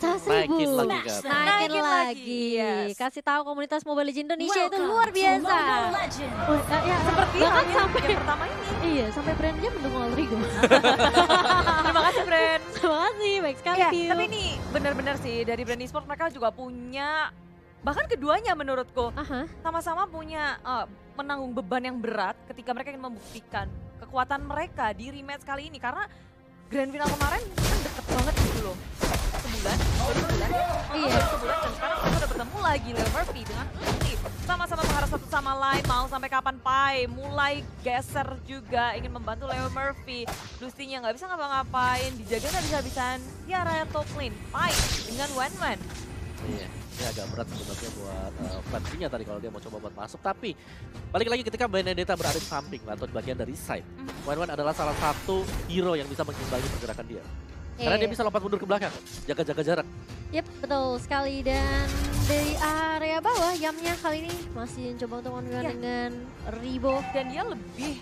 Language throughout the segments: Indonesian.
Naikin lagi kan. Naikin lagi. Yes. Kasih tahu komunitas Mobile Legends Indonesia itu luar biasa. Ya, Seperti bahkan halnya sampai game pertama ini. iya, sampai brandnya mendukung Aldrigo. Terima kasih brand. Terima kasih, baik sekali. Iya, Piu. tapi ini benar-benar sih dari brand e-sport mereka juga punya, bahkan keduanya menurutku Aha. sama-sama punya menanggung beban yang berat ketika mereka ingin membuktikan kekuatan mereka di rematch kali ini. Karena grand final kemarin kan deket banget gitu loh. Sebulan, baru sebulan, Iya. baru sebulan dan sekarang mereka udah bertemu lagi Leo Murphy dengan Lucy. Sama-sama mengharap satu sama lain, mau sampai kapan Pai mulai geser juga ingin membantu Leo Murphy. Lucy-nya nggak bisa ngapa-ngapain, dijaga nggak bisa-bisaan di area top lane. Pai dengan Wen. Iya, ini agak berat sebenarnya buat Flatsinya tadi kalau dia mau coba buat masuk. Tapi balik lagi ketika Benedetta berada di samping atau di bagian dari side. Wan adalah salah satu hero yang bisa mengimbangi pergerakan dia. Karena dia bisa lompat mundur ke belakang, jaga-jaga jarak. Yep, betul sekali. Dan dari area bawah, Yamnya kali ini masih coba untuk one dengan Ribo. Dan dia lebih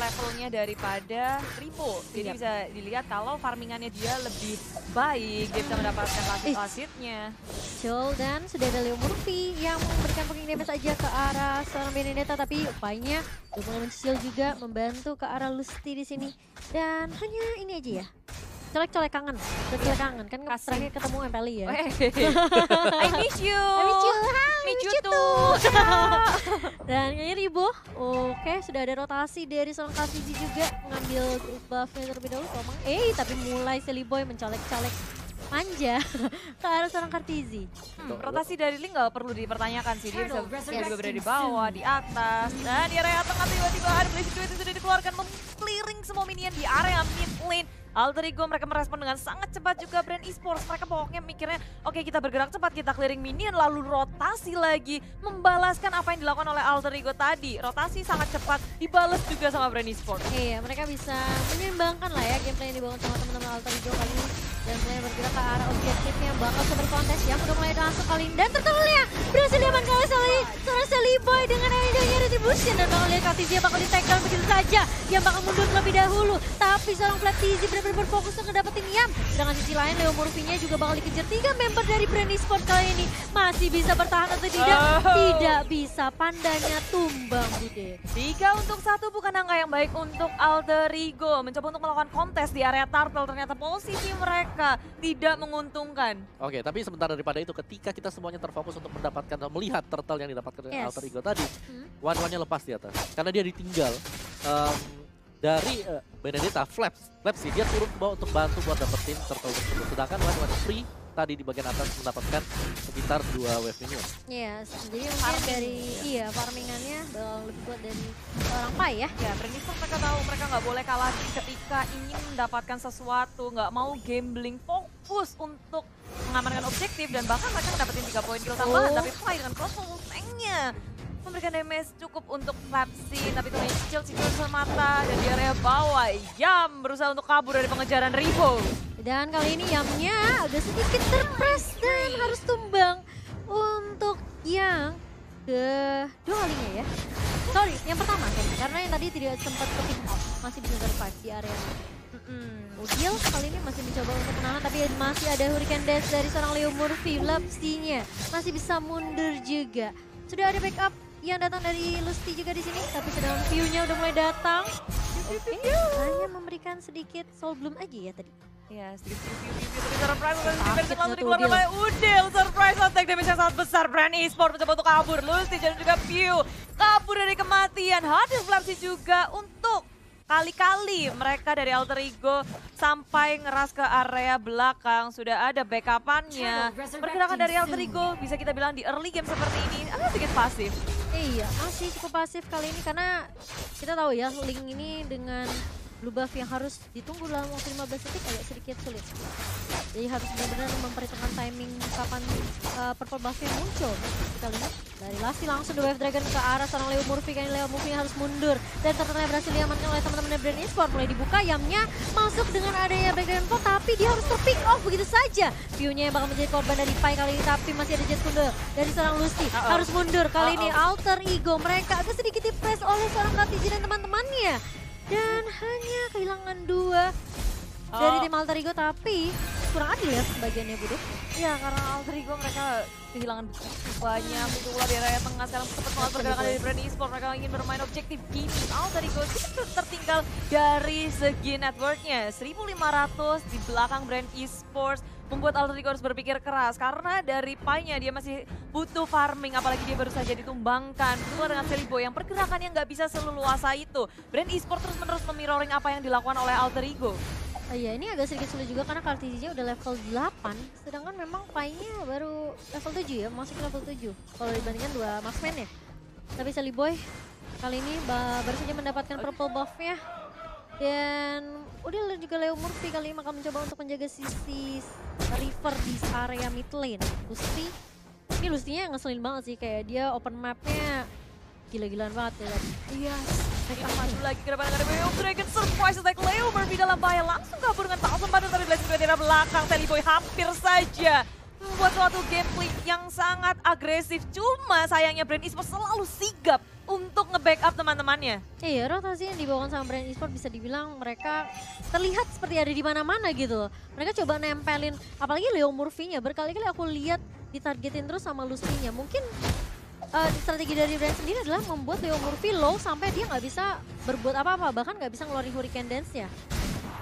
levelnya daripada Ribo. Jadi bisa dilihat kalau farmingannya dia lebih baik, dia bisa mendapatkan wasit-wasitnya. Betul, dan sudah ada Leo Murphy yang memberikan poking damage aja ke arah seorang Benedetta, tapi upayanya udah mulai mencicil juga membantu ke arah Lusty di sini. Dan hanya ini aja ya. Colek-colek kangen, colek kangen kan terakhir ketemu MPLI ya. I miss you. I miss you, hi, Miss you you too. Dan kayaknya Ribo, oke sudah ada rotasi dari seorang Kartizi juga mengambil buffnya terlebih dahulu. Tapi mulai Seliboy mencolek-colek manja ke arah seorang Kartizi. Rotasi dari Link nggak perlu dipertanyakan sih, dia bisa juga berada di bawah, di atas. Dan di area tengah tiba-tiba ada Blazing Duet yang sudah dikeluarkan, meng-clearing semua minion di area mid lane. Alter Ego mereka merespon dengan sangat cepat juga brand esports. Mereka pokoknya mikirnya, oke kita bergerak cepat, kita clearing minion, lalu rotasi lagi. Membalaskan apa yang dilakukan oleh Alter Ego tadi. Rotasi sangat cepat, dibalas juga sama brand esports. Iya, mereka bisa menyeimbangkan lah ya gameplay yang dibangun sama teman-teman Alter Ego kali ini. Dan mulai bergerak ke arah objektifnya bakal super kontes yang udah mulai masuk kali ini. Dan tertolongnya berhasil diamankan oleh seorang Seliboy dengan adanya retribution. Dan bakal lihat Kartizi bakal di-take down begitu saja. Yang bakal mundur terlebih dahulu. Tapi seorang Flattizy benar-benar berfokus untuk ngedapetin Yam. Dengan sisi lain Leo Murphy-nya juga bakal dikejar 3 member dari brand esports kali ini. Masih bisa bertahan atau tidak? Tidak bisa, pandanya tumbang Bude. 3-1 bukan angka yang baik untuk Alter Ego. Mencoba untuk melakukan kontes di area turtle, ternyata posisi mereka tidak menguntungkan. Oke, tapi sebentar daripada itu, ketika kita semuanya terfokus untuk mendapatkan atau melihat turtle yang didapatkan dari Alter Ego tadi, Wan-Wannya lepas di atas. Karena dia ditinggal dari Benedetta, Flaps sih, dia turun ke bawah untuk bantu buat dapetin turtle tersebut. Sedangkan Wan free tadi di bagian atas mendapatkan sekitar 2 wave minion. Iya, jadi mungkin dari farmingannya bakal lebih kuat dari seorang Pai ya. Ya, brand esports mereka tahu mereka nggak boleh kalah ketika ingin mendapatkan sesuatu, nggak mau gambling, fokus untuk mengamankan objektif dan bahkan mereka dapetin 3 poin kill tambahan. Tapi Pai dengan crossbow tanknya memberikan damage cukup untuk Flapsy, tapi itu cicil semata dan di area bawah Yam berusaha untuk kabur dari pengejaran Ribo. Dan kali ini Yamnya agak sedikit terpress dan harus tumbang untuk yang kedua kalinya ya. Sorry, yang pertama karena yang tadi tidak sempat ke pick up, masih bisa survive di area. Udil kali ini masih mencoba untuk menahan, tapi masih ada Hurricane Dash dari seorang Leo Murphy. Lapsinya masih bisa mundur juga. Sudah ada backup yang datang dari Lusty juga di sini, tapi sedang view-nya udah mulai datang. Oke, hanya memberikan sedikit soul bloom aja ya tadi. Ya, sedikit tapi surprise langsung dikeluarkan oleh Udil. Surprise attack damage yang sangat besar. Brand esports mencoba untuk kabur. Lusty dan juga View kabur dari kematian. Hadir Flapsy juga untuk kali-kali mereka dari Alter Ego sampai ngeras ke area belakang. Sudah ada backupannya. Pergerakan dari Alter Ego bisa kita bilang di early game seperti ini agak sedikit pasif. Iya, masih cukup pasif kali ini karena kita tahu ya Link ini dengan blue buff yang harus ditunggu dalam waktu 15 detik agak sedikit sulit. Jadi harus benar-benar memperhitungkan timing kapan purple buff-nya muncul. Kita lihat dari Lasty langsung the wave dragon ke arah seorang Leo Murphy. Kali Leo Murphy harus mundur dan ternyata berhasil diamankan oleh teman-teman brand esports. Mulai dibuka, Yamnya masuk dengan adanya background pop, tapi dia harus terpick off begitu saja. View-nya yang bakal menjadi korban dari Pai kali ini, tapi masih ada jet kunde dari seorang Lusty. Harus mundur kali ini Alter Ego. Mereka agak sedikit di-press oleh seorang Kartizi dan teman-temannya. Dan hanya kehilangan 2 dari tim Alter Ego, tapi kurang adil ya bagiannya Bude. Iya, karena Alter Ego mereka kehilangan begitu banyak. Itu ulah di area tengah sekarang cepat banget pergerakan dari brand e-sport. Mereka ingin bermain objektif gini. Alter Ego tertinggal dari segi networknya. 1.500 di belakang brand e-sports. Membuat Alter Ego harus berpikir keras karena dari pie-nya dia masih butuh farming, apalagi dia baru saja ditumbangkan. Keluar dengan Celiboy yang pergerakannya nggak bisa seleluasa itu. Brand e-sport terus-menerus memirroring apa yang dilakukan oleh Alter Ego. Iya, ini agak sedikit sulit juga karena Kartizia udah level 8, sedangkan memang pie-nya baru level 7 ya, masuk ke level 7 kalau dibandingkan dua marksman ya. Tapi Celiboy kali ini baru saja mendapatkan purple buff-nya. Dan udah juga Leo Murphy kali ini akan mencoba untuk menjaga sisi River di area mid lane. Lusti, ini Lustinya ngeselin banget sih, kayak dia open map-nya gila-gilaan banget ya. Iya, mereka maju lagi ke depan dengan Leo Dragon surprise attack. Leo Murphy dalam bahaya, langsung kabur dengan Thousand Banner tapi Blessing dari belakang. Celiboy hampir saja membuat suatu gameplay yang sangat agresif. Cuma sayangnya Brand Esports selalu sigap untuk nge-backup teman-temannya. Iya, rotasi yang dibawakan sama Brand Esports bisa dibilang mereka terlihat seperti ada di mana-mana gitu. Mereka coba nempelin, apalagi Leo Murphy-nya berkali-kali aku lihat ditargetin terus sama Lucy-nya. Mungkin strategi dari Brand sendiri adalah membuat Leo Murphy low sampai dia nggak bisa berbuat apa-apa, bahkan nggak bisa ngeluarin Hurricane Dance-nya.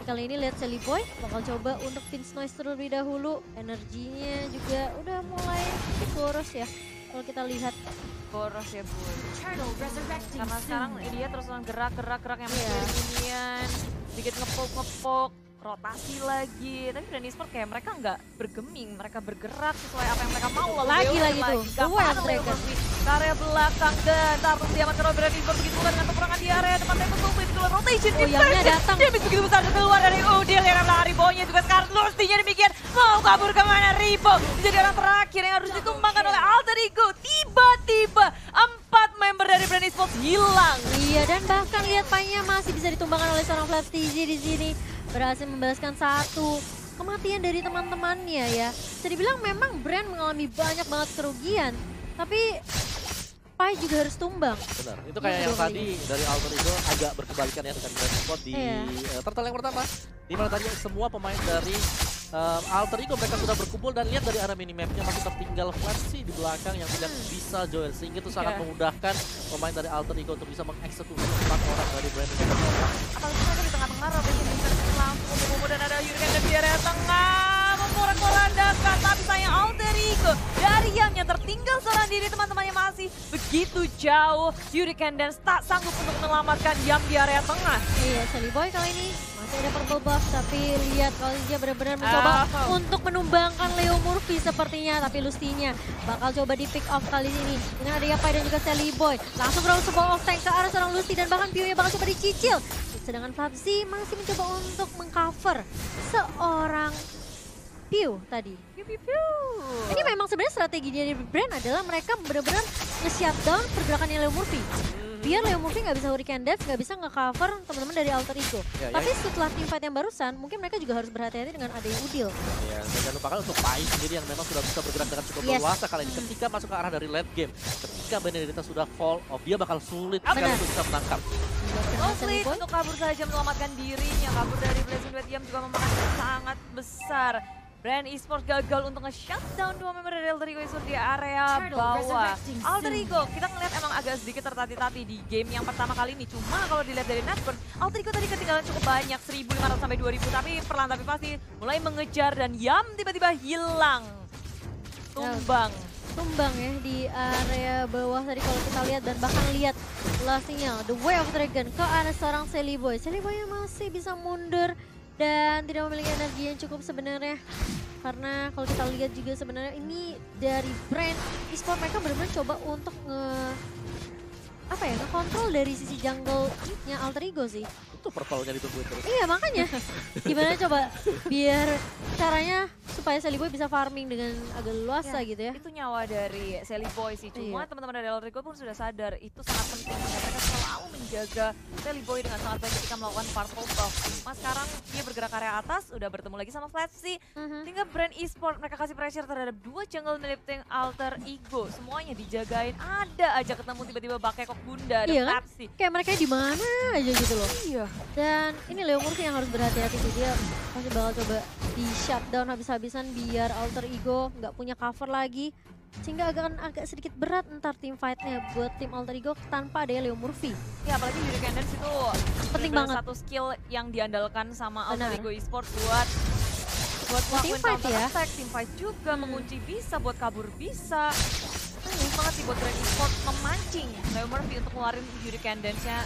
Kali ini lihat Celiboy bakal coba untuk Pinch Noise terlebih dahulu. Energinya juga udah mulai boros ya kalau kita lihat. Boros ya Bu. Karena sekarang dia terus gerak yang minion, sedikit ngepok, rotasi lagi. Tapi Brand Esports kayak mereka nggak bergeming, mereka bergerak sesuai apa yang mereka mau. Lagi tuh, Wild Dragon. Ke area belakang dan Tartus diamat ke Brand Esports begitu dengan peperangan di area depan tembak tuh keluar rotation. Yamnya datang. Dia begitu besar keluar dari Udil yang adalah Ribonya juga sekarang Lustinya demikian. Mau kabur kemana Ribo? Jadi orang terakhir yang harus ditumbangkan oleh Alter Ego. Tiba-tiba 4 member dari Brand Esports hilang. Iya, dan bahkan lihat pie-nya masih bisa ditumbangkan oleh seorang Flaps TG di sini. Berhasil membalaskan satu kematian dari teman-temannya ya. Bisa dibilang memang Brand mengalami banyak banget kerugian, tapi Pai juga harus tumbang. Benar, itu kayak yang tadi dari Alter Ego agak berkebalikan ya dengan Brand Esports di turtle yang pertama. Dimana tadi semua pemain dari Alter Ego mereka sudah berkumpul dan lihat dari arah minimapnya masih tertinggal Flash di belakang yang tidak bisa join. Sehingga itu sangat memudahkan pemain dari Alter Ego untuk bisa mengeksekusi 4 orang dari Brand Esports. Apalagi mereka di tengah-tengah rotation langsung umum dan ada Hurricane di area tengah memporak-porandakan, tapi sayang Alter Ego dari yang tertinggal seorang diri, teman-temannya masih begitu jauh. Hurricane dan tak sanggup untuk menyelamatkan Yam di area tengah. Iya, Celiboy kali ini masih ada purple buff, tapi lihat kalau dia benar-benar mencoba untuk menumbangkan Leo Murphy sepertinya, tapi Lustinya bakal coba di pick off kali ini dengan ada Yapai dan juga Celiboy. Langsung roll sebuah off tank ke arah seorang Lusty dan bahkan Pio-nya bakal coba dicicil. Sedangkan Fabzi masih mencoba untuk mengcover seorang Pio tadi. Ini memang sebenarnya strategi dari Brand adalah mereka benar-benar nge-shutdown pergerakannya Leo Murphy. Biar Leo Murphy nggak bisa Hurricane Dash, nggak bisa nge-cover teman-teman dari Alter Ego. Tapi setelah teamfight yang barusan, mungkin mereka juga harus berhati-hati dengan adanya Udil. Ya, dan jangan lupakan untuk Pai sendiri yang memang sudah bisa bergerak dengan cukup leluasa kali ini. Ketika masuk ke arah dari late game, ketika Benedetta sudah fall off, dia bakal sulit sekali untuk bisa menangkap. Mostly untuk kabur saja menyelamatkan dirinya, kabur dari Blessing Duet Yam juga memakan sangat besar. Brand Esports gagal untuk nge-shutdown 2 member dari Alter Ego di area bawah. Alter Ego, kita ngeliat emang agak sedikit tertati-tati di game yang pertama kali ini. Cuma kalau dilihat dari netburn, Alter Ego tadi ketinggalan cukup banyak, 1.500 sampai 2.000. Tapi perlahan tapi pasti mulai mengejar dan Yam tiba-tiba hilang. Tumbang ya di area bawah tadi kalau kita lihat, dan bahkan lihat lastnya The Way of Dragon ke arah seorang Celiboy. Celiboy masih bisa mundur dan tidak memiliki energi yang cukup sebenarnya. Karena kalau kita lihat juga sebenarnya ini dari Brand Esports mereka benar-benar coba untuk ngekontrol dari sisi jungle-nya Alter Ego sih. Itu purple-nya ditungguin terus. Iya makanya, gimana coba biar caranya supaya Celiboy bisa farming dengan agak leluasa gitu ya. Itu nyawa dari Celiboy sih, cuma teman-teman dari Alter Ego pun sudah sadar itu sangat penting. Mereka selalu menjaga Sally Boy dengan sangat baik ketika melakukan purple buff. Mas sekarang dia bergerak area atas, udah bertemu lagi sama Flapsy. Tinggal brand e-sport, mereka kasih pressure terhadap dua jungle milik tim Alter Ego. Semuanya dijagain, ada aja ketemu tiba-tiba Bakekok Bunda dan Flapsy. Kayak mereka di mana aja gitu loh. Iya. Dan ini Leo Murphy yang harus berhati-hati sih, dia pasti bakal coba di shutdown habis-habisan biar Alter Ego nggak punya cover lagi. Sehingga agak sedikit berat ntar tim fightnya buat tim Alter Ego tanpa ada Leo Murphy. Ya apalagi Hurricane Dance itu penting banget. Satu skill yang diandalkan sama Alter Benar. Ego Esports buat Team ngelakuin fight counter ya. attack, team fight juga, mengunci bisa, buat kabur bisa. Bagus banget sih buat Brand Esports memancing Leo Murphy untuk ngeluarin Hurricane Dance-nya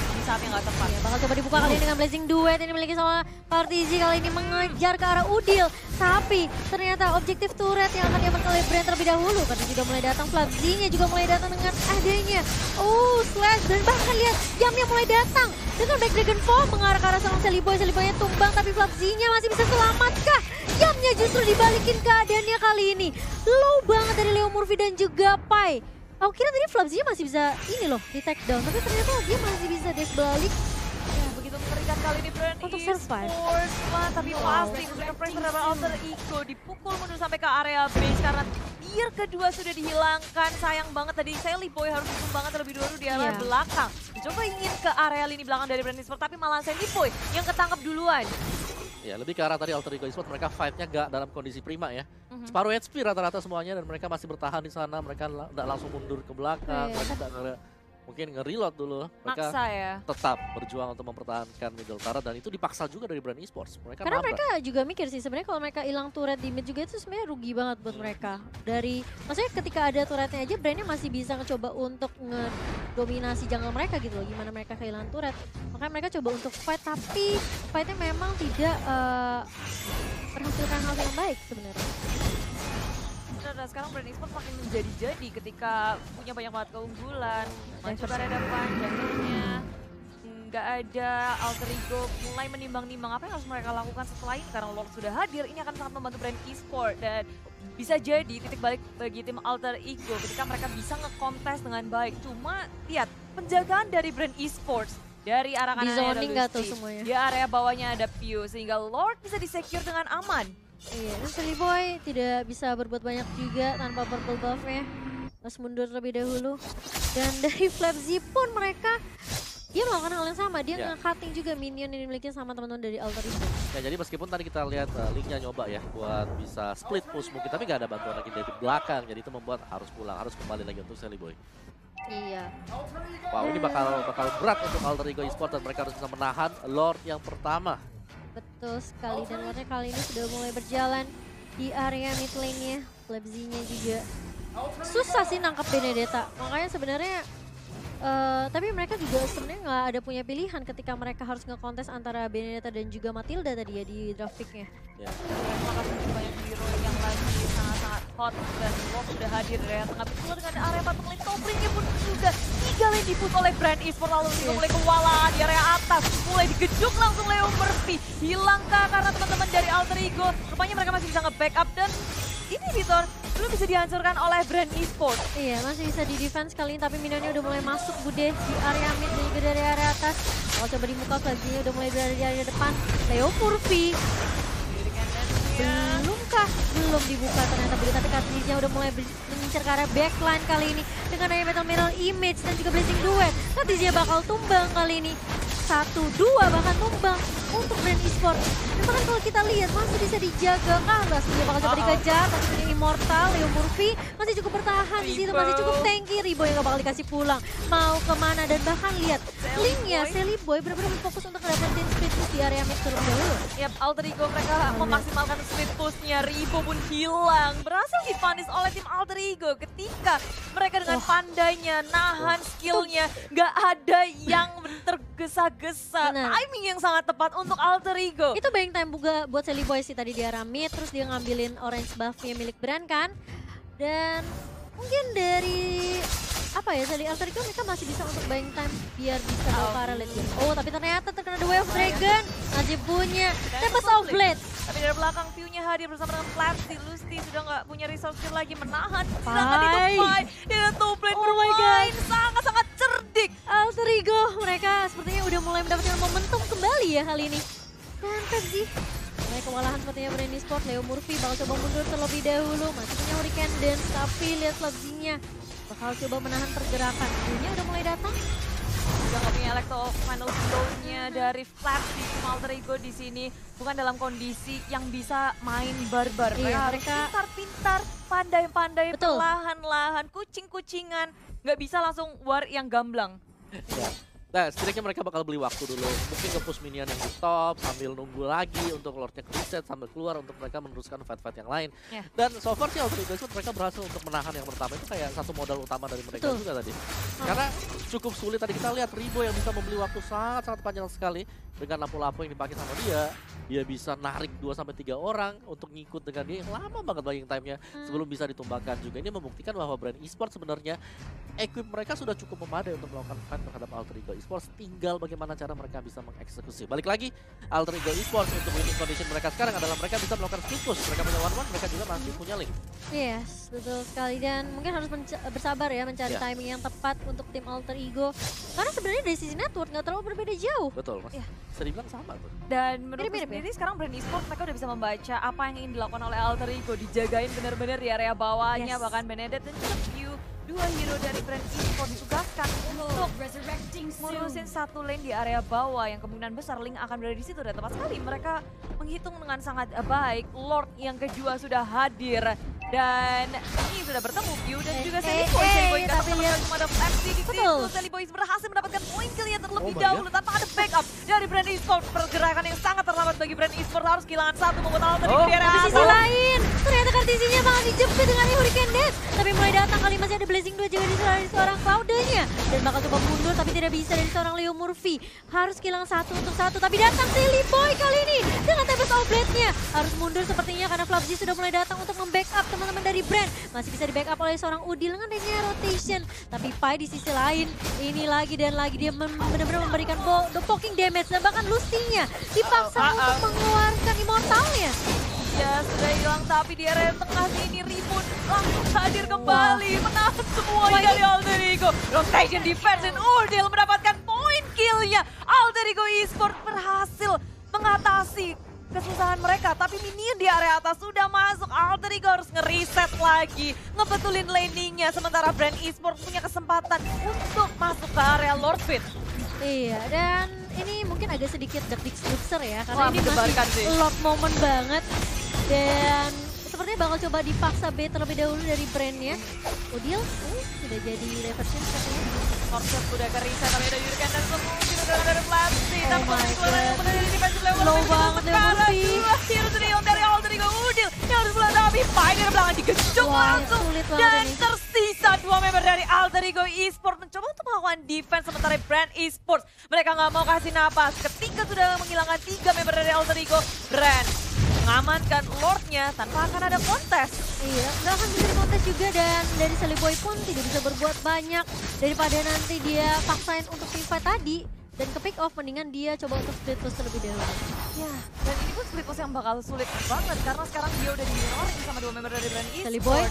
di saat yang gak tepat. Ya, bakal coba dibuka kali ini dengan Blazing Duet ini memiliki sama Partizi kali ini mengejar ke arah Udil. Tapi ternyata objektif turret yang akan diamankan oleh Brand terlebih dahulu. Tadi juga mulai datang, Flapsy-nya juga mulai datang dengan adanya. Oh, Slash dan bahkan lihat Yamnya mulai datang. Dengan Back Dragon Fall mengarah ke arah seorang Sally Boy. Sally Boy-nya tumbang tapi Flapsy-nya masih bisa selamatkah? Yamnya justru dibalikin keadaannya kali ini. Low banget dari Leo Murphy dan juga Pai. Aku kira tadi Flapsy-nya masih bisa ini loh, di take down. Tapi ternyata dia masih bisa dash balik. Ya, begitu mengerikan kali ini Brand Untuk survive. Esports lah, tapi pasti memberikan pressure dari Alter Ego. Dipukul mundur sampai ke area base karena tier kedua sudah dihilangkan. Sayang banget tadi Sally Boy harus banget terlebih dulu di area belakang. Coba ingin ke area lini belakang dari Brand Esports, tapi malah Sally Boy yang ketangkap duluan. Ya, lebih ke arah tadi Alter Ego Esports, mereka fight-nya gak dalam kondisi prima ya. Separuh HP rata-rata semuanya dan mereka masih bertahan di sana, mereka nggak langsung mundur ke belakang, mereka mungkin nge-reload dulu. Mereka Maksa ya. tetap berjuang untuk mempertahankan middle turret dan itu dipaksa juga dari Brand Esports. Mereka Karena nabrak. mereka juga mikir sih sebenarnya kalau mereka hilang turret di mid juga itu sebenarnya rugi banget buat mereka. Maksudnya ketika ada turretnya aja Brandnya masih bisa mencoba untuk ngedominasi jungle mereka gitu loh. Gimana mereka kehilangan turret. Makanya mereka coba untuk fight tapi fightnya memang tidak menghasilkan hal yang baik sebenarnya. Dan sekarang Brand Esports makin menjadi-jadi ketika punya banyak banget keunggulan. Masuk ke area depan, jatuhnya nggak ada. Alter Ego mulai menimbang-nimbang apa yang harus mereka lakukan setelah ini. Karena Lord sudah hadir, ini akan sangat membantu Brand Esports. Dan bisa jadi titik balik bagi tim Alter Ego ketika mereka bisa nge-kontes dengan baik. Cuma lihat, penjagaan dari Brand Esports. Dari arah kanan ada Lucy, di area bawahnya ada Pew, sehingga Lord bisa di-secure dengan aman. Iya, dan Sally Boy tidak bisa berbuat banyak juga tanpa purple buff-nya. Harus mundur terlebih dahulu. Dan dari Flapsy pun mereka, dia melakukan hal yang sama. Dia nge-cutting juga minion yang dimiliki sama teman-teman dari Alter Ego. Ya, jadi meskipun tadi kita lihat Linknya nyoba ya buat bisa split push mungkin, tapi gak ada bantuan lagi dari belakang. Jadi itu membuat harus pulang, harus kembali lagi untuk Sally Boy. Iya. Wow, ini bakal berat untuk Alter Ego Esports dan mereka harus bisa menahan Lord yang pertama. Betul sekali, dan Lordnya kali ini sudah mulai berjalan di area mid lane-nya. Flapsy-nya juga susah sih nangkap Benedetta. Makanya sebenarnya tapi mereka juga sebenarnya nggak ada punya pilihan ketika mereka harus ngekontes antara Benedetta dan juga Matilda tadi ya di draft pick-nya. Ya. Terima kasih banyak hero yang lagi sangat-sangat hot dan Wolf sudah hadir dari area tengah. Betul dengan area patung lane, Topringnya pun sudah 3 lane dipush oleh Brand Esports, lalu juga mulai kewalahan di area atas. Mulai digeduk langsung Leo Murphy. Hilangkah karena teman-teman dari Alter Ego? Rupanya mereka masih bisa nge-backup dan ini Vitor belum bisa dihancurkan oleh Brand Esports. Iya, masih bisa di defense kali ini, tapi minionnya udah mulai masuk Bude di area mid dan juga dari area atas. Kalau coba dibuka lagi udah mulai berada di area depan. Leo Murphy. Belumkah? Belum dibuka ternyata Bude, tapi Katriznya udah mulai mengincar ke arah backline kali ini. Dengan adanya Metal Mirror Image dan juga Blazing Duet. Katriznya bakal tumbang kali ini. 1, 2 bahkan tumbang untuk Brand Esports. Dan bahkan kalau kita lihat masih bisa dijaga kan, dia bakal coba dikejar, tapi punya Immortal, Leo Murphy masih cukup bertahan di situ, masih cukup tanky. Ribo yang gak bakal dikasih pulang, mau kemana, dan bahkan lihat linknya Sally Boy benar-benar fokus untuk dapetin split push di area mid terlebih dahulu. Yap, Alter Ego mereka memaksimalkan split push-nya. Ribo pun hilang, berhasil dipanis oleh tim Alter Ego ketika mereka dengan pandainya nahan skillnya, gak ada yang tergesa-gesa. Timing yang sangat tepat untuk Alter Ego. Itu buying time juga buat Sally Boy sih tadi di arah mid, terus dia ngambilin orange buff-nya milik Brand kan. Dan mungkin dari apa ya, Sally Alter Ego mereka masih bisa untuk buying time biar bisa bawa ke arah late game. Oh, tapi ternyata terkena The Way of Dragon. Masih punya Tempest of Blade. Tapi dari belakang View-nya hadir bersama dengan Flapsy. Lucy sudah nggak punya resource skill lagi menahan. Sedangkan itu Pai. Dia Blade bermain sangat-sangat cerdik. Alter Ego, mereka sepertinya udah mulai mendapatkan momentum kembali ya kali ini. Dan PUBG mulai kewalahan sepertinya Brand Esports. Leo Murphy bakal coba mundur terlebih dahulu. Masih punya Hurricane Dance, tapi lihat PUBG-nya bakal coba menahan pergerakan. Dunia udah mulai datang. Udah nggak punya Electro final blow-nya dari Flash di tim Alter Ego di sini. Bukan dalam kondisi yang bisa main barbar. Iya, mereka pintar-pintar, pandai-pandai, Betul. perlahan-lahan, kucing-kucingan. Nggak bisa langsung war yang gamblang. Ya. Nah, setidaknya mereka bakal beli waktu dulu. Mungkin nge-push minion yang di top, sambil nunggu lagi untuk Lordnya reset, sambil keluar untuk mereka meneruskan fight-fight yang lain. Yeah. Dan so far sih Alter Ego mereka berhasil untuk menahan yang pertama. Itu kayak satu modal utama dari mereka juga tadi. Karena cukup sulit tadi kita lihat Ribo yang bisa membeli waktu sangat-sangat panjang sekali. Dengan lampu-lampu yang dipakai sama dia. Dia bisa narik 2-3 orang untuk ngikut dengan dia yang lama banget buying time-nya sebelum bisa ditumbangkan juga. Ini membuktikan bahwa Brand Esports sebenarnya equip mereka sudah cukup memadai untuk melakukan fight terhadap Alter Ego Esports. Tinggal bagaimana cara mereka bisa mengeksekusi. Balik lagi, Alter Ego Esports untuk winning condition mereka sekarang adalah mereka bisa melakukan split push. Mereka punya one-one, mereka juga masih punya link. Yes, betul sekali. Dan mungkin harus bersabar ya mencari timing yang tepat untuk tim Alter Ego. Karena sebenarnya dari sisi network nggak terlalu berbeda jauh. Betul, Mas. Yeah. Bisa dibilang sama tuh. Dan menurut Mirip-mirip sendiri sekarang Brand Esports mereka udah bisa membaca apa yang ingin dilakukan oleh Alter Ego. Dijagain benar-benar di area bawahnya, bahkan Benedetta dan Cheview, dua hero dari Brand Esports ditugaskan untuk ngurusin satu lane di area bawah yang kemungkinan besar Link akan berada di situ. Dan tepat sekali mereka menghitung dengan sangat baik. Lord yang kedua sudah hadir dan ini sudah bertemu View dan juga Sally Boy. Sally Boy tapi lihat cuma ada flash di situ. Sally Boy berhasil mendapatkan poin kill yang terlebih dahulu tanpa ada backup dari Brand Esports. Pergerakan yang sangat terlambat bagi Brand Esports, harus kehilangan satu membuat Alter Ego di area Di sisi atas. lain, ternyata kartisinya malah dijepit dengan Hurricane Death. Tapi mulai datang kali masih ada Blazing 2 juga dari seorang Cloud-nya. Dan bakal coba mundur tapi tidak bisa dari seorang Leo Murphy. Harus kehilangan satu untuk satu, tapi datang Silly Boy kali ini dengan Tempest of Blade-nya. Harus mundur sepertinya karena Flapji sudah mulai datang untuk membackup teman-teman dari Brand. Masih bisa di-backup oleh seorang Udil dengan adanya rotation. Tapi Pai di sisi lain, ini lagi dan lagi dia benar-benar memberikan poking damage. Dan bahkan Lucy-nya dipaksa untuk mengeluarkan Immortal-nya. Ya sudah hilang, tapi di area tengah ini Ribut langsung hadir kembali, menahan semua dari Alter Ego. Rotation defense dan Udil mendapatkan poin kill-nya. Alter Ego Esports berhasil mengatasi kesusahan mereka, tapi minion di area atas sudah masuk. Alter Ego harus nge-reset lagi, ngebetulin landing-nya, sementara Brand Esports punya kesempatan untuk masuk ke area Lord Pit. Iya, dan ini mungkin agak sedikit deg-degan ya, karena Wah, ini masih sih. Lord moment banget. Dan sepertinya bakal coba dipaksa B terlebih dahulu dari Brand-nya. Udil, sudah jadi reversion katanya. Korset udah ke-reset, tapi ada Hurricane dan semua udah ada plastik. Oh Tapi my keluar yang God. dari defensive level. Low banget Leo Murphy. Dua hero trio dari Alter Ego Udil yang harus pulang, tapi Pai dari belakang digejok Wah, langsung. sulit banget Dan ini. tersisa dua member dari Alter Ego Esports mencoba untuk melakukan defense, sementara Brand Esports mereka nggak mau kasih napas. Ketika sudah menghilangkan 3 member dari Alter Ego, Brand mengamankan Lord-nya tanpa akan ada kontes. Iya, nggak akan bisa dikontes juga, dan dari Sally Boy pun tidak bisa berbuat banyak daripada nanti dia paksain untuk teamfight tadi. Dan ke pick off, mendingan dia coba untuk split push terlebih dahulu. Ya, dan ini pun split push yang bakal sulit banget karena sekarang dia udah di-mirroring sama 2 member dari Brand Esports. Sally Boy,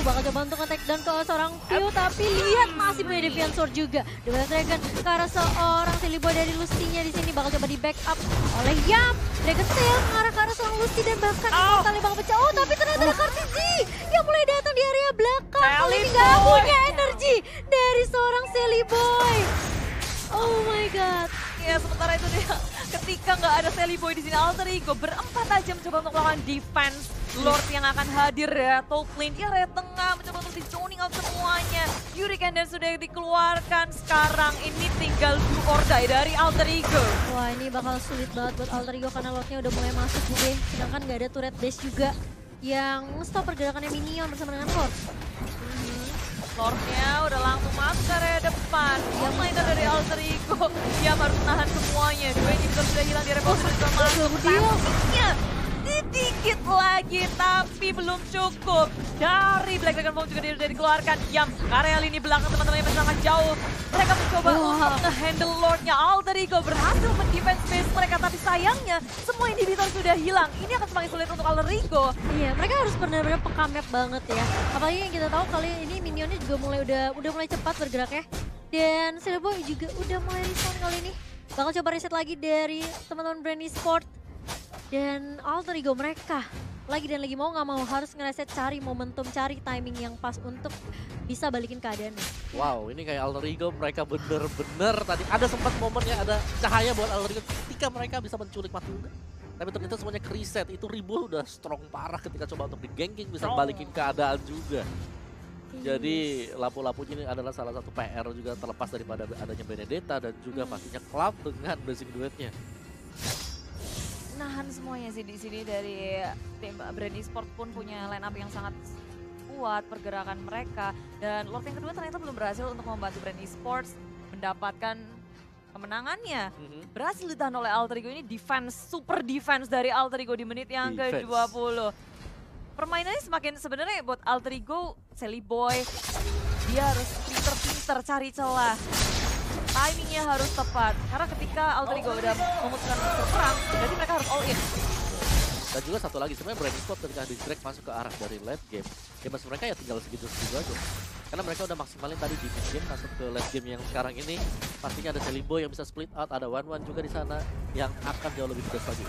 bakal coba untuk nge-take down ke seorang View, tapi lihat masih punya Deviant Sword juga. Deviant Dragon ke arah seorang Sally Boy dari Lucy-nya di sini bakal coba di-backup oleh Yam. Dragon Tail mengarah ke arah seorang Lucy dan bahkan Immortal-nya bakal pecah. Tapi ternyata ada Kartiji yang mulai datang di area belakang. Kali ini nggak punya energi dari seorang Sally Boy. Oh my god. Ya, sementara itu dia ketika nggak ada Sally Boy di sini, Alter Ego berempat aja mencoba untuk melakukan defense. Lord yang akan hadir ya, top lane di area tengah mencoba untuk di-zoning out semuanya. Hurricane dan sudah dikeluarkan, sekarang ini tinggal do or die dari Alter Ego. Wah, ini bakal sulit banget buat Alter Ego karena Lordnya udah mulai masuk juga. Sedangkan nggak ada turret dash juga yang stop pergerakannya minion bersama dengan Lord. Lordnya udah langsung masuk ke area depan. Yang lainnya dari Alter Ego, dia harus menahan semuanya. Dua inhibitor sudah hilang di area bawah, sudah masuk. Passingnya sedikit lagi, tapi belum cukup. Dari Black Dragon Bomb juga sudah dikeluarkan. Yam, area lini belakang teman-temannya sangat jauh. Mereka mencoba untuk nge-handle Lordnya. Alter Ego berhasil mendefense base mereka, tapi sayangnya semua inhibitor sudah hilang. Ini akan semakin sulit untuk Alter Ego. Iya, mereka harus benar-benar peka map banget ya. Apalagi yang kita tahu kali ini minionnya juga udah mulai cepat bergeraknya. Dan Silverboy juga udah mulai respawn kali ini. Bakal coba reset lagi dari teman-teman Brand Esport. Dan Alter Ego mereka lagi dan lagi mau nggak mau harus ngereset, cari momentum, cari timing yang pas untuk bisa balikin keadaannya. Wow, ini kayak Alter Ego mereka bener-bener tadi ada sempat momennya, ada cahaya buat Alter Ego ketika mereka bisa menculik Matilda. Tapi ternyata semuanya ke-reset, itu Ribo udah strong parah ketika coba untuk di-ganking bisa balikin keadaan juga. Jadi lapu-lapunya ini adalah salah satu PR juga terlepas daripada adanya Benedetta dan juga pastinya Cloud dengan blessing duetnya. Nahan semuanya sih di sini dari tim Brand Esport pun punya line up yang sangat kuat pergerakan mereka, dan Lord yang kedua ternyata belum berhasil untuk membantu Brand Esports mendapatkan kemenangannya. Berhasil ditahan oleh Alter Ego, ini defense, super defense dari Alter Ego di menit yang ke-20. Permainannya semakin sebenarnya buat Alter Ego, Silverboy, dia harus pinter-pinter cari celah. Timingnya harus tepat, karena ketika Alter Ego udah memutuskan berperang, berarti mereka harus all in. Dan juga satu lagi, sebenarnya Brand Esport ketika di drag masuk ke arah dari late game, game mereka ya tinggal segitu-segitu aja. Karena mereka udah maksimalin tadi di mid game, masuk ke late game yang sekarang ini, pastinya ada Silverboy yang bisa split out, ada One juga di sana yang akan jauh lebih tegas lagi.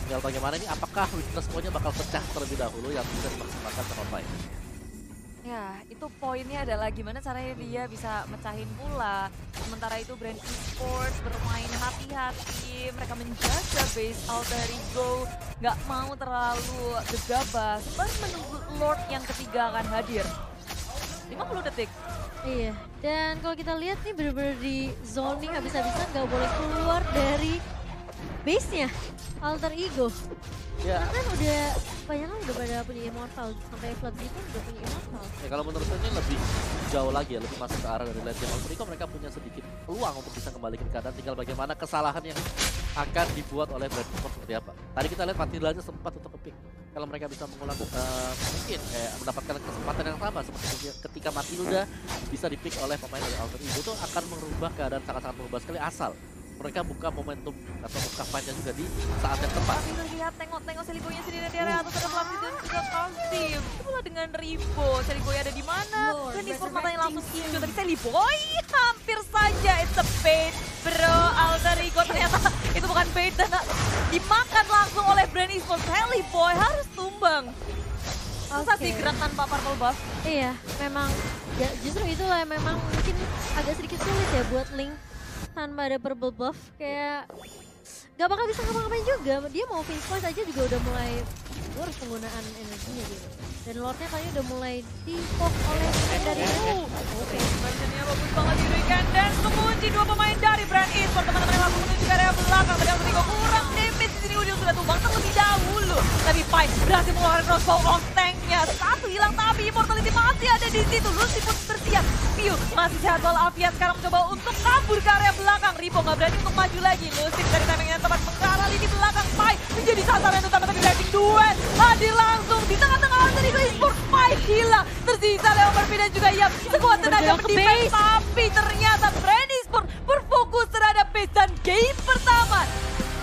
Tinggal bagaimana ini, apakah weakness point-nya bakal pecah terlebih dahulu yang bisa dimaksimalkan sama Pai. Ya, itu poinnya adalah gimana caranya dia bisa mecahin pula. Sementara itu Brand Esports bermain hati-hati, mereka menjaga base Alter Ego, nggak mau terlalu gegabah, sembari menunggu Lord yang ketiga akan hadir. 50 detik. Iya, dan kalau kita lihat nih bener-bener di zoning habis-habisan, nggak boleh keluar dari base-nya Alter Ego. Ya. Karena kan udah banyak kan udah pada punya Immortal, sampai Flood gitu udah punya Immortal. Ya kalau menurut saya ini lebih jauh lagi ya, lebih masuk ke arah dari late game. Alter Ego mereka punya sedikit peluang untuk bisa kembalikan keadaan, tinggal bagaimana kesalahan yang akan dibuat oleh Brand Esport seperti apa. Tadi kita lihat Matildanya sempat untuk ke-pick. Kalau mereka bisa mengulang mungkin kayak mendapatkan kesempatan yang sama seperti ketika Matilda bisa di-pick oleh pemain dari Alter Ego, itu akan merubah keadaan sangat-sangat berubah sekali asal mereka buka momentum atau buka fight-nya juga di saat yang tepat. Kita lihat tengok-tengok Silverboy sendiri di area atas, ada Flappy dan juga Kalsim. Itu pula dengan Ribo, Silverboy ada di mana? Brand Esport matanya langsung hijau, tapi Silverboy hampir saja it's a bait. Bro, Alter Ego ternyata itu bukan bait dan dimakan langsung oleh Brand Esport. Silverboy harus tumbang. Susah sih gerak tanpa purple buff. Iya, memang ya justru itulah yang memang mungkin agak sedikit sulit ya buat Link tanpa ada purple buff, kayak gak bakal bisa ngapa-ngapain juga. Dia mau finish point aja juga udah mulai boros penggunaan energinya gitu. Dan Lordnya kayaknya udah mulai di-pop oleh dari Oke, conversionnya bagus banget diberikan dan mengunci dua pemain dari Brand Esport. Teman-teman yang langsung menuju ke area belakang, tapi Alter Ego kurang damage di sini. Udil sudah tumbang terlebih dahulu, tapi Pai berhasil mengeluarkan crossbow on tank-nya. Satu hilang, tapi Immortality masih ada di situ. Lucy pun bersiap. Piu masih sehat walafiat, sekarang mencoba untuk kabur ke area belakang. Ribo nggak berani untuk maju lagi. Lucy dari timing yang tepat mengarah lini belakang. Pai menjadi sasaran utama, tapi Blazing Duet hadir langsung di tengah-tengah Alter Ego Esports. Pai gila, tersisa Leo Murphy dan juga Yap. Sekuat tenaga mendefense, tapi ternyata Brand Esport berfokus terhadap base dan game pertama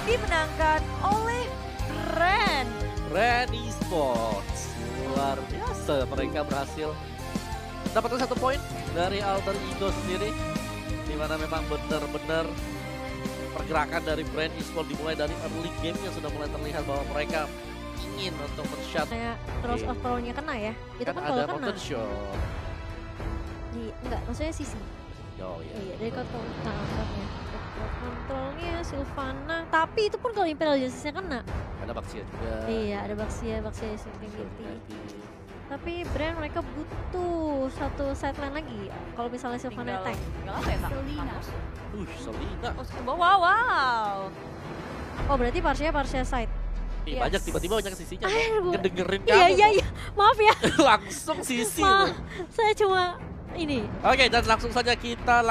dimenangkan oleh Brand Esports. Luar biasa, mereka berhasil dapatkan 1 poin dari Alter Ego sendiri, dimana memang benar-benar pergerakan dari Brand Esport dimulai dari early game yang sudah mulai terlihat bahwa mereka ingin untuk men-shut. Kayak cross of power-nya kena ya, itu Kan pun ada kalau kena. mountain shot. Enggak, maksudnya sisi. Oh iya. Iya, dari kontrolnya Sylvana, tapi itu pun kalau Imperial Justice-nya kena. Ada Baxia juga. Iya, ada Baxia Singularity. Tapi Brand mereka butuh satu sideline lagi. Kalau misalnya Sylvana attack. Tinggal apa ya, Kak? Selina. Wow. Oh, berarti Parsia side. Ih, Yes. banyak tiba-tiba banyak sisinya. Aduh, Ngedengerin kamu. Iya. Maaf ya. Langsung sisi. Maaf, saya cuma ini. Oke, dan langsung saja kita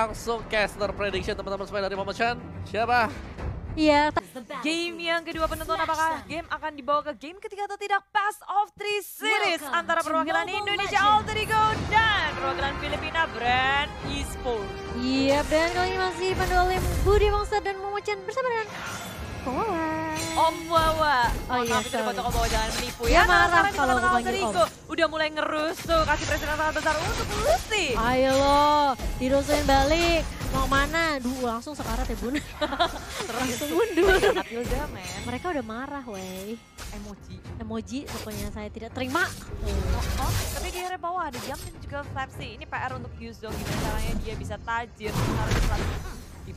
caster prediction teman-teman semua dari Mama Chan. Siapa? Iya, Game yang kedua penentuan, apakah game akan dibawa ke game ketiga atau tidak? Best of 3 series antara perwakilan Indonesia Alter Ego dan perwakilan Filipina Brand Esport. iya, Brand kali ini masih pendualim Budi Monster dan Momochan bersama dengan Om Wawa. Oh iya, maaf, itu udah baca Om Wawa, jangan menipu Dia ya. marah Sekarang kalau kita aku tahu panggil Rico udah mulai ngerus tuh, kasih presiden sangat besar untuk Lucy. Ayo lo, dirusuhin balik. Mau mana? Langsung sekarat ya bun. Langsung mundur. Matilda, men. Mereka udah marah wey. Emoji pokoknya saya tidak terima. Tapi di area bawah ada jump dan juga Flapsy. Ini PR untuk Yuzo, gimana caranya dia bisa tajir. Harus di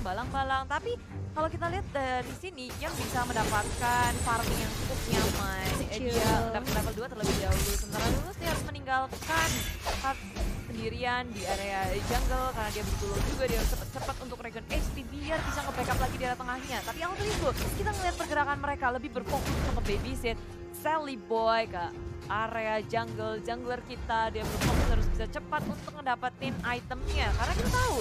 balang-balang. Tapi kalau kita lihat dari sini yang bisa mendapatkan farming yang cukup nyaman. Dia dapat level 2 terlebih dahulu. Sementara Lulus dia harus meninggalkan tempat sendirian di area jungle karena dia butuh low juga, dia harus cepat-cepat untuk regen HP biar bisa nge-backup lagi di area tengahnya. Tapi yang itu kita ngeliat pergerakan mereka lebih berfokus untuk babysit Sally Boy ke area jungler kita, dia berfokus harus bisa cepat untuk ngedapetin itemnya karena kita tahu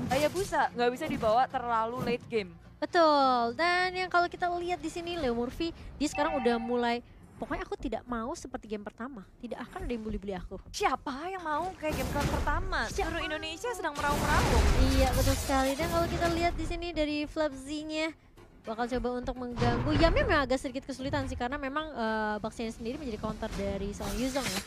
Hayabusa nggak bisa dibawa terlalu late game. Betul. Dan yang kalau kita lihat di sini Leo Murphy dia sekarang udah mulai pokoknya aku tidak mau seperti game pertama. Tidak akan ada yang bully-bully aku. Siapa yang mau kayak game pertama? Seluruh Indonesia sedang meraung-raung. Iya betul sekali. Dan kalau kita lihat di sini dari Flapsy-nya bakal coba untuk mengganggu. Yamnya memang agak sedikit kesulitan sih karena memang Baxian sendiri menjadi counter dari seorang Yuzong ya.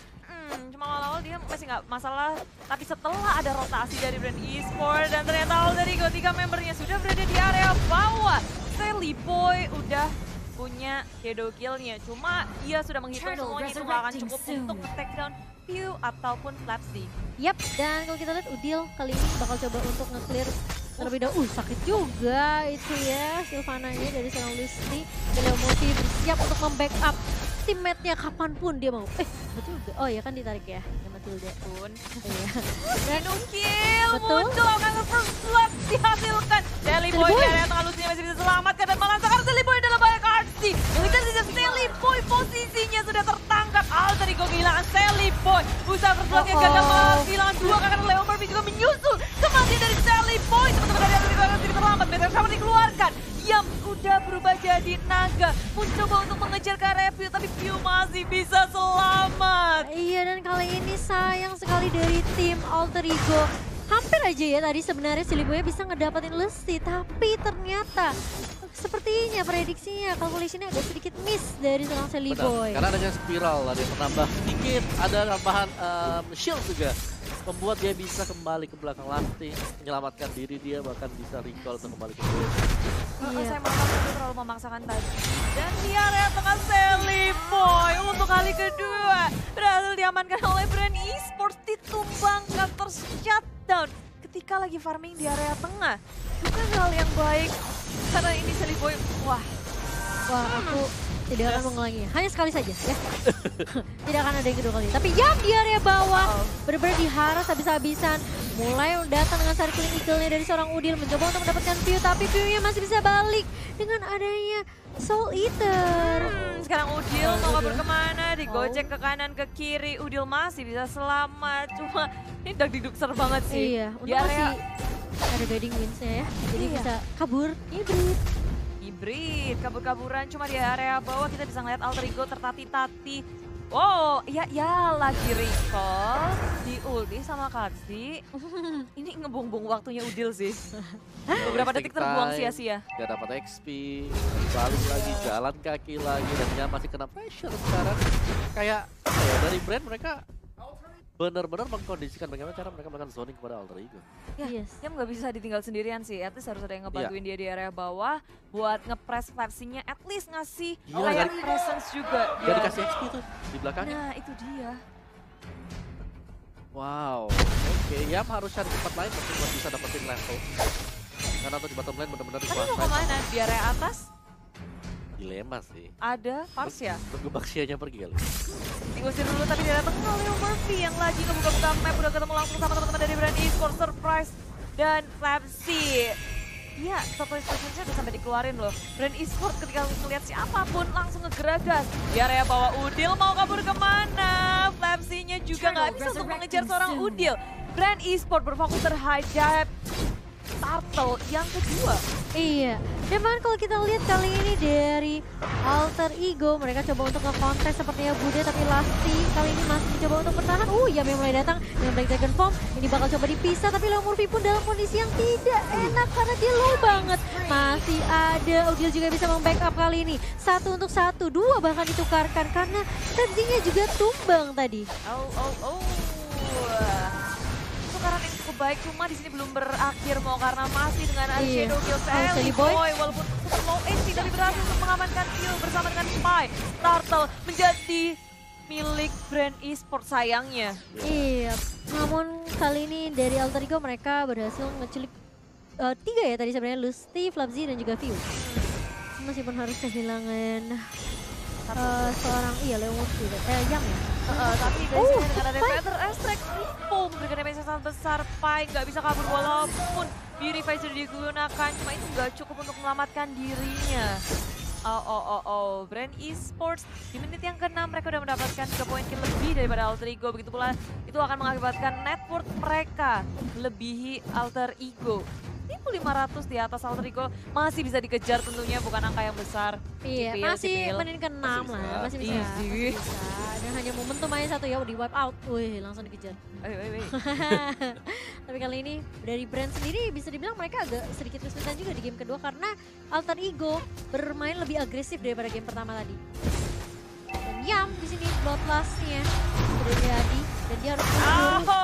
Cuma awal-awal dia masih nggak masalah. Tapi setelah ada rotasi dari brand e-sport dan ternyata Alderigo 3 membernya sudah berada di area bawah. Sally Boy udah punya shadow kill-nya. Cuma dia sudah menghitung semuanya itu nggak akan cukup untuk take down Pew ataupun Flapsy. Yap, dan kalau kita lihat Udil kali ini bakal coba untuk nge-clear terlebih dahulu. Sakit juga itu ya Sylvana-nya dari seorang Lucy. Dan Leo Murphy bersiap untuk membackup teammate-nya kapanpun dia mau. Betul juga. Oh ya kan ditarik ya. Matilda pun. Iya. Dan kill betul. muncul akan first blood dihasilkan. Sally Boy di area tengah Lucy masih bisa selamatkan dan malah sekarang Sally Boy dalam bahaya Karsi. Kita sisa Sally Boy posisinya sudah tertangkap. Alderigo kehilangan Sally Boy. Usaha first bloodnya gagal malah kehilangan 2 karena Leo Murphy juga menyusul kematian dari Sally Boy. Teman-teman dari Alderigo akan sedikit terlambat. Better Shaman dikeluarkan. Yang udah berubah jadi naga. Mencoba untuk mengejar ke area Pew tapi Pew masih bisa selamat. Iya dan kali ini sayang sekali dari tim Alderigo. Hampir aja ya tadi sebenarnya Sally Boy bisa ngedapetin Lucy. Tapi ternyata sepertinya prediksinya calculationnya agak sedikit miss dari seorang Sally Boy. Karena adanya spiral, ada yang menambah sedikit, ada tambahan shield juga. Membuat dia bisa kembali ke belakang lasting, menyelamatkan diri dia, bahkan bisa recall untuk kembali ke base. Saya malah terlalu memaksakan tadi. Dan di area tengah Sally Boy untuk kali kedua berhasil diamankan oleh brand e-sports, ditumbangkan ter-shutdown ketika lagi farming di area tengah. Bukan hal yang baik karena ini Sally Boy, wah aku tidak akan mengulanginya, hanya sekali saja ya. Tidak akan ada yang kedua kali. Tapi Yam di area bawah benar-benar diharas habis-habisan. Mulai datang dengan circling eagle-nya dari seorang Udil mencoba untuk mendapatkan Pew, tapi Pew-nya masih bisa balik dengan adanya Soul Eater. Sekarang Udil mau kabur kemana? Digocek ke kanan ke kiri. Udil masih bisa selamat. Cuma ini dagdikduk ser banget sih. Iya, untuk masih ada bedding wins-nya ya. Jadi bisa kabur. Hibrid, kabur-kaburan cuma di area bawah kita bisa ngeliat Alderigo tertati-tati. Oh, ya lagi recall di ulti sama Katsi. Ini ngebuang-buang waktunya Udil sih. Beberapa detik terbuang sia-sia. Gak dapat XP, balik lagi, jalan kaki lagi, dan dia masih kena pressure sekarang. Kayak dari brand mereka benar-benar mengkondisikan bagaimana cara mereka melakukan zoning kepada Alderigo. Ya, dia nggak bisa ditinggal sendirian sih. At least harus ada yang ngebantuin dia di area bawah buat nge-press Flapsy-nya. At least ngasih kayak presence juga. Dia dikasih XP tuh di belakangnya. Nah, itu dia. Wow, oke. Yam harus cari tempat lain untuk bisa dapetin level. Karena untuk di bottom lane benar-benar dikuasai. Tapi mau kemana? Di area atas? Dilema sih. Ada Parsia. Tunggu Baxianya pergi kali. Diusir dulu tapi dia datang ke Leo Murphy yang lagi ngebuka-buka map, udah ketemu langsung sama teman-teman dari brand e-sport Surprise dan Flapsy. Iya, satu expression-nya udah sampai dikeluarin loh. Brand e-sport ketika ngeliat siapapun langsung ngegeragas. Di area bawah Udil mau kabur kemana? Flapsy-nya juga nggak bisa untuk mengejar seorang Udil. Brand e-sport berfokus terhadap Turtle yang kedua. Iya, dan bahkan kalau kita lihat kali ini dari Alter Ego, mereka coba untuk nge-contest sepertinya Bude, tapi Lasti kali ini masih mencoba untuk bertahan. Yam yang mulai datang dengan Black Dragon Form, ini bakal coba dipisah, tapi Leo Murphy pun dalam kondisi yang tidak enak karena dia low banget. Masih ada, Udil juga bisa membackup kali ini. 1 untuk 1, 2 bahkan ditukarkan karena Febzi-nya juga tumbang tadi. Tukaran yang cukup baik, cuma di sini belum berakhir mau karena masih dengan Shadow Kill Sally Boy. Walaupun cukup low HP tapi berhasil untuk mengamankan kill bersama dengan Spy. Turtle menjadi milik brand e-sport sayangnya. Iya, namun kali ini dari Alter Ego mereka berhasil ngeculik 3 ya tadi sebenarnya, Lusty, Flabzy dan juga View. Meskipun harus kehilangan seorang Leon juga, Yang ya. Tapi dari sini dengan ada Feather Extract, boom, memberikan damage yang sangat besar. Pai nggak bisa kabur walaupun Purify sudah digunakan, cuma itu nggak cukup untuk menyelamatkan dirinya. Brand Esports di menit yang ke-6 mereka udah mendapatkan 3 poin kill lebih daripada Alter Ego. Begitu pula itu akan mengakibatkan net worth mereka melebihi Alter Ego. 1.500 di atas Alter Ego masih bisa dikejar tentunya, bukan angka yang besar. Iya, masih menit ke-6 lah, masih bisa. Dan hanya momentum aja satu ya, di wipe out. Wih, langsung dikejar. Tapi kali ini dari brand sendiri bisa dibilang mereka agak sedikit kesulitan juga di game kedua karena Alter Ego bermain lebih agresif daripada game pertama tadi. Dan Yam di sini bloodlust-nya sudah jadi dan dia harus mundur.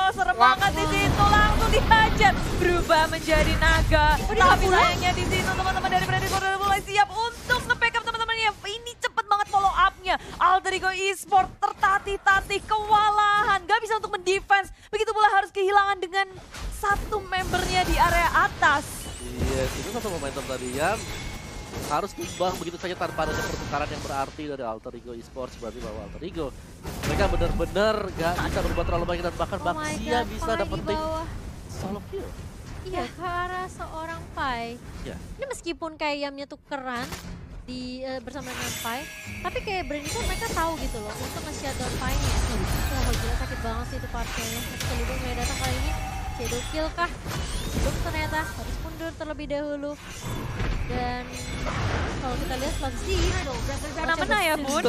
Serem banget di situ, langsung dihajar, berubah menjadi naga. Tapi sayangnya di situ teman-teman dari Brand Esports udah mulai siap untuk nge-backup teman-temannya. Ini cepet banget follow up-nya. Alter Ego Esports tertatih-tatih, kewalahan, gak bisa untuk mendefense. Begitu pula harus kehilangan dengan satu membernya di area atas. Iya, itu satu momentum tadi ya. Harus tumbang begitu saja tanpa ada pertukaran yang berarti dari Alter Ego Esports. Berarti bahwa Alter Ego mereka benar-benar gak bisa berubah terlalu banyak dan bahkan Baxia bisa dapetin solo kill. Iya, ke arah seorang Pai. Ya. Ini meskipun kayak Yamnya tukeran di bersama dengan Pai, tapi kayak Brand itu mereka tahu gitu loh untuk nge-shutdown Pai-nya. Oh gila, sakit banget sih itu partnya. Sekali mulai datang kali ini shadow kill kah? Belum, ternyata harus mundur terlebih dahulu. Dan kalau kita lihat Flabzy semena-mena ya Bun,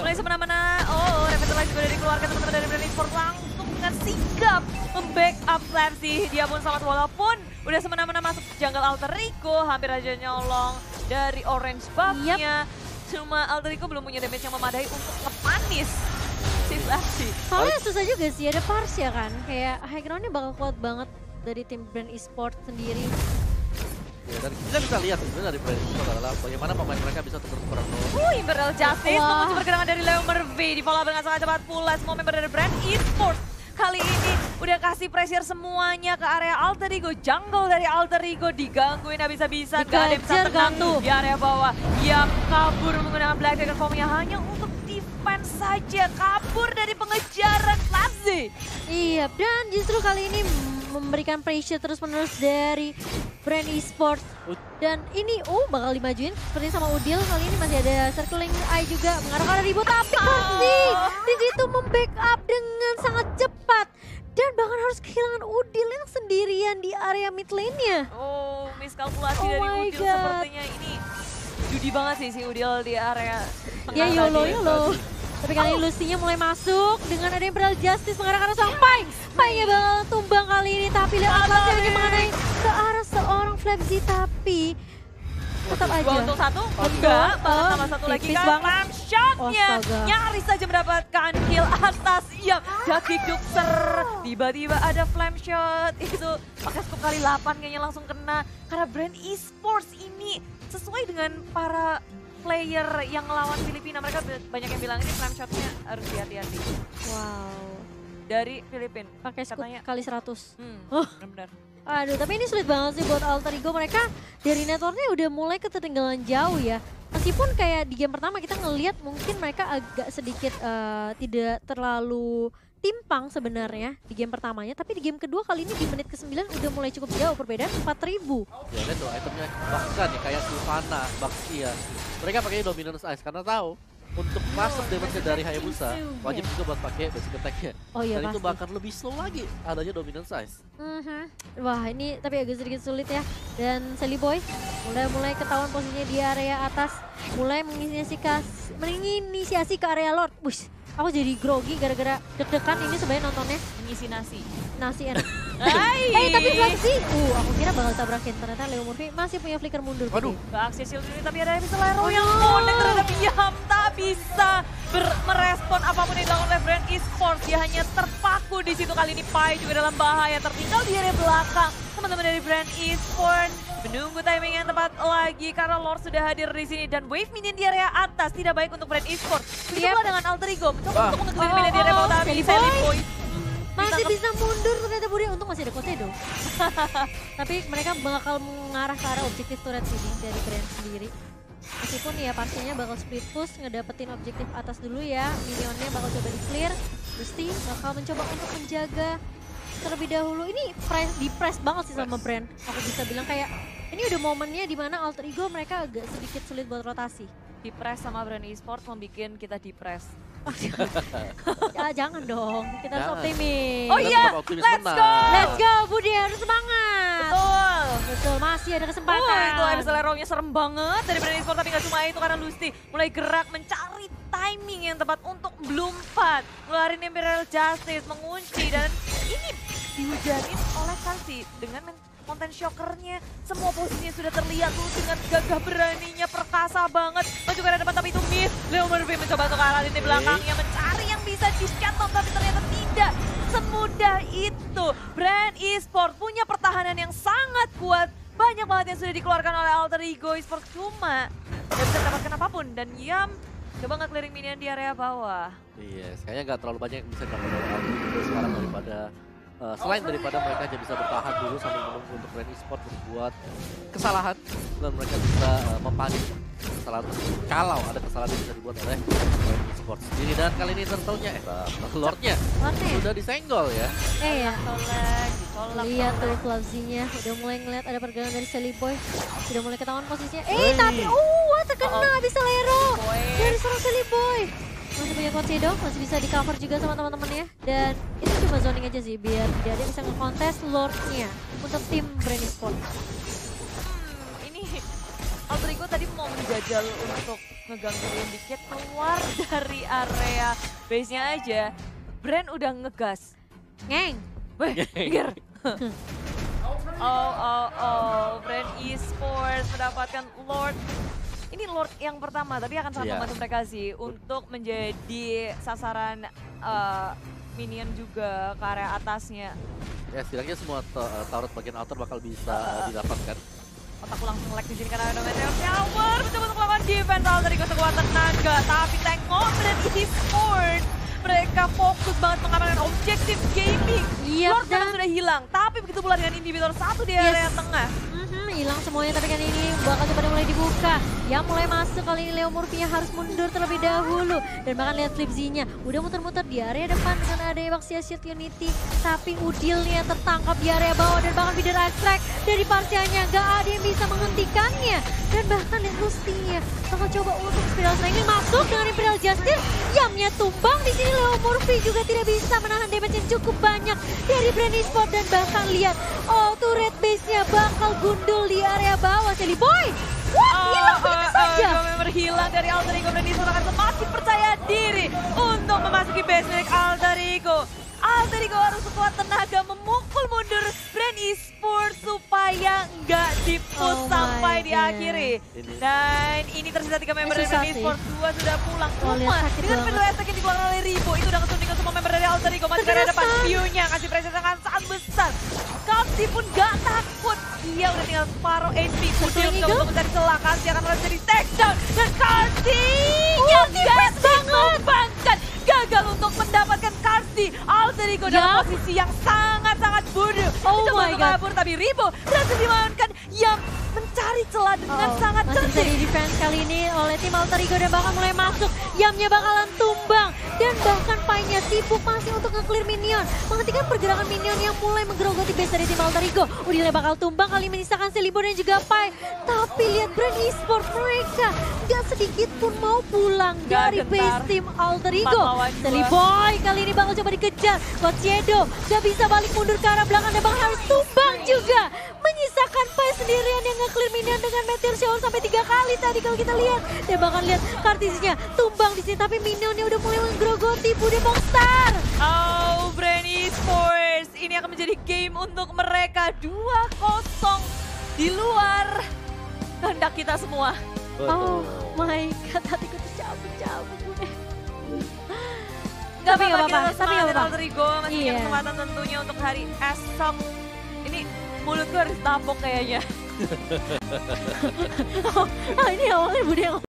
mulai semena-mena. Revitalize juga dikeluarkan teman-teman dari Brand Esports langsung dengan sigap membackup Flabzy. Dia pun selamat walaupun udah semena-mena masuk jungle Alter Ego, hampir aja nyolong dari orange buff-nya. Cuma Alter Ego belum punya damage yang memadai untuk ngepanis si Flabzy. Soalnya susah juga sih, ada Parsia kan, kayak high ground-nya bakal kuat banget dari tim Brand Esports sendiri. Ya, dan kita bisa lihat sebenarnya dari Brand Esports adalah bagaimana pemain mereka bisa tukar-tukaran. Imperial Justice menguji pergerakan dari Leo Merve, di follow dengan sangat cepat pula semua member dari Brand Esports. Kali ini udah kasih pressure semuanya ke area Alter Ego. Jungle dari Alter Ego digangguin habis-habisan, gak ada yang bisa tenang di area bawah. Yang kabur menggunakan Black Dragon Form-nya hanya untuk defense saja, kabur dari pengejaran Flabzy. Iya, dan justru kali ini memberikan pressure terus-menerus dari Brand Esports. Dan ini bakal dimajuin seperti sama Udil. Kali ini masih ada circling eye juga mengarah ke arah Ribo, tapi Flabzy di situ membackup dengan sangat cepat. Dan bahkan harus kehilangan Udil yang sendirian di area mid lane-nya. Miskalkulasi dari Udil sepertinya ini. Judi banget sih si Udil di area tengah. Ya YOLO. Tapi kali ini Lucy-nya mulai masuk dengan ada Imperial Justice mengarah ke arah sang Pai. Pai-nya bakal tumbang kali ini, tapi lihat Atlasnya hanya mengenai ke arah seorang Flabzy, tapi tetap aja. 2 untuk 1, enggak, bahkan sama satu lagi kan ram shot-nya. Nyaris saja mendapatkan kill atas Yam. Jaki Duxer, tiba-tiba ada flame shot. Itu pakai scope kali 8 kayaknya langsung kena. Karena Brand Esports ini sesuai dengan para player yang ngelawan Filipina, mereka banyak yang bilang ini flame shot-nya harus hati-hati. Wow. Dari Filipina. Pakai scope kali 100. Benar. Aduh, tapi ini sulit banget sih buat Alter Ego. Mereka dari networknya udah mulai ketertinggalan jauh ya. Meskipun kayak di game pertama kita ngelihat mungkin mereka agak sedikit tidak terlalu timpang sebenarnya di game pertamanya. Tapi di game kedua kali ini di menit ke-9 udah mulai cukup jauh, perbedaan 4.000. Ya lihat tuh itemnya bahkan ya kayak Sylvana, Baxia. Mereka pakai Dominance Ice karena tahu untuk masuk damage dari Hayabusa wajib juga buat pakai basic attack-nya. Oh iya, dan pasti. itu bahkan lebih slow lagi adanya Dominance Ice. Wah, ini tapi agak sedikit sulit ya. Dan Sally Boy mulai ketahuan posisinya di area atas, mulai menginisiasi ke area Lord. Wush, Aku jadi grogi gara-gara deg-degan ini sebenarnya nontonnya. Mengisi nasi. Nasi enak. Hai. Tapi Flaxi, aku kira bakal tabrakin. Ternyata Leo Murphy masih punya flicker mundur. Waduh. Gak aksi shield ini tapi ada Epicelero yang connect terhadap Yam. Tak bisa merespon apapun yang dilakukan oleh Brand Esports. Dia hanya terpaku di situ. Kali ini Pai juga dalam bahaya. Tertinggal di area belakang. Teman-teman dari Brand Esports menunggu timing yang tepat lagi karena Lord sudah hadir di sini dan wave minion di area atas tidak baik untuk Brand Esports. Begitu pula dengan Alter Ego mencoba untuk mengeclear minion di area bawah tapi Seliboy masih bisa mundur ternyata Budi, untung masih ada Kosedo. Tapi mereka bakal mengarah ke arah objektif turret sini dari Brand sendiri. Meskipun ya pastinya bakal split push, ngedapetin objektif atas dulu ya. Minionnya bakal coba di clear. Gusti bakal mencoba untuk menjaga terlebih dahulu. Ini di press banget sih sama Brand. Aku bisa bilang kayak ini udah momennya dimana Alter Ego mereka agak sedikit sulit buat rotasi. Di press sama Brand Esports membuat kita di press. Ya, jangan dong, kita harus optimis. Oh iya, let's go! Let's go Budi, harus semangat. Betul. Betul, masih ada kesempatan. Itu Epicelero-nya serem banget dari Brand Esports tapi gak cuma itu karena Lusty mulai gerak mencari timing yang tepat untuk Bloom 4. Ngeluarin Imperial Justice, mengunci dan ini dihujanin oleh Karsi dengan konten shockernya. Semua posisinya sudah terlihat tuh dengan gagah beraninya, perkasa banget. Maju ke depan tapi itu miss. Leo Murphy mencoba untuk arah lini belakangnya, mencari yang bisa di-shutdown tapi ternyata tidak semudah itu. Brand Esports punya pertahanan yang sangat kuat. Banyak banget yang sudah dikeluarkan oleh Alter Ego Esports cuma gak bisa mendapatkan apapun. Dan Yam coba nge-clearing minion di area bawah. Yes, kayaknya nggak terlalu banyak yang bisa dilakukan oleh Alter Ego sekarang daripada selain daripada mereka hanya bisa bertahan dulu sambil menunggu untuk Brand Esports berbuat kesalahan dan mereka bisa mempanik kesalahan kalau ada kesalahan yang bisa dibuat oleh Brand Esports sendiri. Dan kali ini turtle-nya Lord-nya sudah disenggol ya. Ya. Dicolak. Lihat tuh Flavzy-nya udah mulai ngeliat ada pergerakan dari Seliboy. Sudah mulai ketahuan posisinya. Tapi terkena Epicelero dari seorang Seliboy. Masih punya Kosedo, masih bisa di cover juga sama teman-temannya. Dan itu cuma zoning aja sih biar dia bisa nge-contest Lord-nya untuk tim Brand Esports. Ini Alter Ego tadi mau menjajal untuk ngegangguin dikit keluar dari area base-nya aja. Brand udah ngegas. Ngeng. Weh, minggir. Brand Esports mendapatkan Lord. Ini Lord yang pertama, tapi akan sangat membantu mereka sih untuk menjadi sasaran minion juga ke area atasnya. Ya, setidaknya semua turret bagian outer bakal bisa didapatkan. Otakku langsung lag di sini karena ada Meteor Shower mencoba untuk melakukan defense Alter Ego sekuat tenaga, tapi tengok Brand Esports mereka fokus banget mengamankan objektif gaming. Lord sekarang sudah hilang, tapi begitu pula dengan individual satu di area tengah. Hilang semuanya, tapi kan ini bakal coba mulai dibuka. Yang mulai masuk kali ini Leo Murphy-nya harus mundur terlebih dahulu. Dan bahkan lihat Flipzy-nya udah muter-muter di area depan dengan ada Evaxia Shield Unity. Tapi Udilnya tertangkap di area bawah dan bahkan Bider Extract dari Parsianya gak ada yang bisa menghentikannya. Dan bahkan lihat Lusty-nya bakal coba untuk Spiral Strangling masuk dengan Imperial Justice. Yamnya tumbang di sini. Leo Murphy juga tidak bisa menahan damage yang cukup banyak dari Brand Esports. Dan bahkan lihat turret base-nya bakal gundul di area bawah. Seliboy hilang begitu saja. Member hilang dari Alter Ego. Brand Esports akan semakin percaya diri untuk memasuki base milik Alter Ego. Alter Ego harus sekuat tenaga memukul mundur Brand Esports supaya nggak diput sampai diakhiri. Dan ini tersisa 3 member dari Brand Esports, 2 sudah pulang. Cuma dengan pedal attack yang dikeluarkan oleh Ribo itu udah kesuntikan semua member dari Alter Ego. Masih ada depan view-nya, kasih pressure sangat besar. Karsi pun gak takut, dia udah tinggal separuh HP. Udil mencoba untuk mencari celah, Karsi akan menjadi takedown. Dan Karsi yang membangkan gagal untuk mendapatkan Karsi. Alter Ego dalam posisi yang sangat-sangat bodoh. Mencoba untuk kabur, tapi Ribo berhasil dimainkan yang mencari celah dengan sangat masih bisa di defense kali ini oleh tim Alter Ego dan bahkan mulai masuk. Yamnya bakalan tumbang dan bahkan Pai-nya sibuk masih untuk nge-clear minion, menghentikan pergerakan minion yang mulai menggerogoti base dari tim Alter Ego. Udilnya bakal tumbang kali menyisakan Seliboy dan juga Pai. Tapi lihat Brand Esports mereka gak sedikit pun mau pulang dari base tim Alter Ego. Seliboy kali ini bakal coba dikejar. Kosedo gak bisa balik mundur ke arah belakang dan bakal harus tumbang juga, menyisakan Pai Moe sendirian yang nge-clear minion dengan Meteor Shower sampai 3 kali tadi kalau kita lihat. Dan bahkan lihat Kartisnya tumbang di sini, tapi minionnya udah mulai menggerogoti Bude Monster. Oh, Brand Esports, ini akan menjadi game untuk mereka 2-0 di luar kehendak kita semua. Oh my god, hatiku tercabut-cabut Bude. Tapi nggak apa-apa, tapi nggak apa-apa. Alter Ego masih punya kesempatan tentunya untuk hari esok. Ini mulutku harus tapok kayaknya. Oh, ini awalnya Bude yang